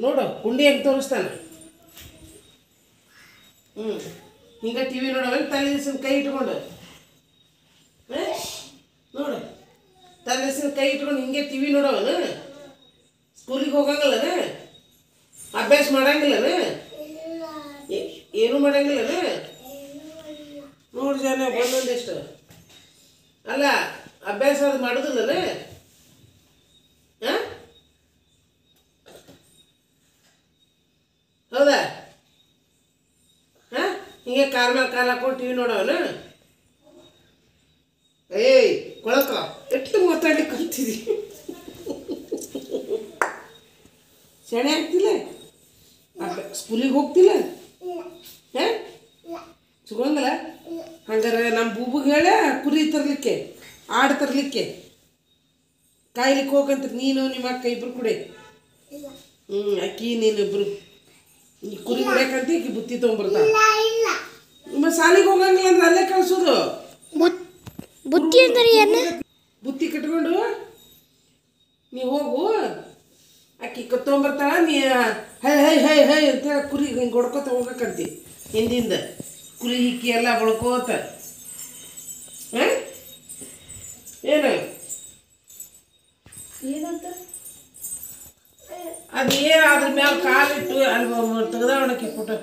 ನೋಡು ಕುಂಡಿ ಹೆಂಗೆ ತೋರಿಸ್ತಾನೆ. ಹಿಂಗೆ ಟಿ ವಿ ನೋಡೋವಾಗ ತಲೆ ದಿವ್ಸನ ಕೈ ಇಟ್ಕೊಂಡು ನೋಡು, ತಲೆ ದಿವ್ಸನ ಕೈ ಇಟ್ಕೊಂಡು ಹಿಂಗೆ ಟಿ ವಿ ನೋಡೋವನು. ಸ್ಕೂಲಿಗೆ ಹೋಗಂಗಿಲ್ಲನ, ಅಭ್ಯಾಸ ಮಾಡಂಗಿಲ್ಲನ, ಏನೂ ಮಾಡಂಗಿಲ್ಲನ. ನೋಡು ಜನ ಒಂದೊಂದಿಷ್ಟು ಅಲ್ಲ ಅಭ್ಯಾಸ ಅದು ಮಾಡೋದಿಲ್ಲನ. ಹಾಂ ಹೌದಾ? ಹಾಂ ಹಿಂಗೆ ಕಾಲ ಮೇಲೆ ಕಾಲು ಹಾಕೊಂಡು ಟಿ ವಿ ನೋಡೋವನು. ಏಯ್ ಕೊಳಕ ಎಷ್ಟು ಮಾತಾಡ್ಲಿಕ್ಕೆ ಕಲ್ತಿದ್ದಿ, ಶಾಣೆ ಆಗ್ತಿಲ್ಲ, ಸ್ಕೂಲಿಗೆ ಹೋಗ್ತಿಲ್ಲ. ಹಾಂ ಸಿಗೋಂಗಿಲ್ಲ. ಹಂಗಾರೆ ನಮ್ಮ ಬೂಬುಗೆ ಹೇಳ ಕುರಿ ತರಲಿಕ್ಕೆ, ಆಡು ತರಲಿಕ್ಕೆ, ಕಾಯ್ಲಿಕ್ಕೆ ಹೋಗಂತ ನೀನು ನಿಮ್ಮ ಅಕ್ಕ ಇಬ್ರು ಕೂಡ. ಅಕ್ಕಿ ನೀನಿಬ್ರು ಈ ಕುರಿ ಹೊಡ್ಯಾಕಂತ ಈಕಿ ಬುತ್ತಿ ತೊಗೊಂಬರ್ತಾಳ. ನಿಮ್ಮ ಸಾಲಿಗೆ ಹೋಗಂಗಿಲ್ಲ ಅಂದ್ರೆ ಅಲ್ಲೇ ಕಳ್ಸೋದು. ಬುತ್ತಿ ಅಂದ್ರೆ ಏನು? ಬುತ್ತಿ ಕಟ್ಕೊಂಡು ನೀ ಹೋಗು, ಅಕ್ಕಿ ತೊಗೊಂಬರ್ತಾಳ. ನೀ ಹೈ ಹೈ ಹೈ ಹೈ ಅಂತ ಕುರಿ ಹಿಂಗೆ ಹೊಡ್ಕೋತ ಹೋಗಕ್ಕಂತಿ. ಹಿಂದಿಂದ ಕುರಿ ಹಿಕ್ಕಿ ಎಲ್ಲ ಬಳ್ಕೋತ. ಹಾಂ ಏನು ಏನಂತ ಅದು ಏನು ಅದ್ರ ಮ್ಯಾಲ ಕಾಲಿಟ್ಟು ಅಲ್ಲಿ ತೆಗ್ದ ಒಣಕಿ ಫೋಟೋ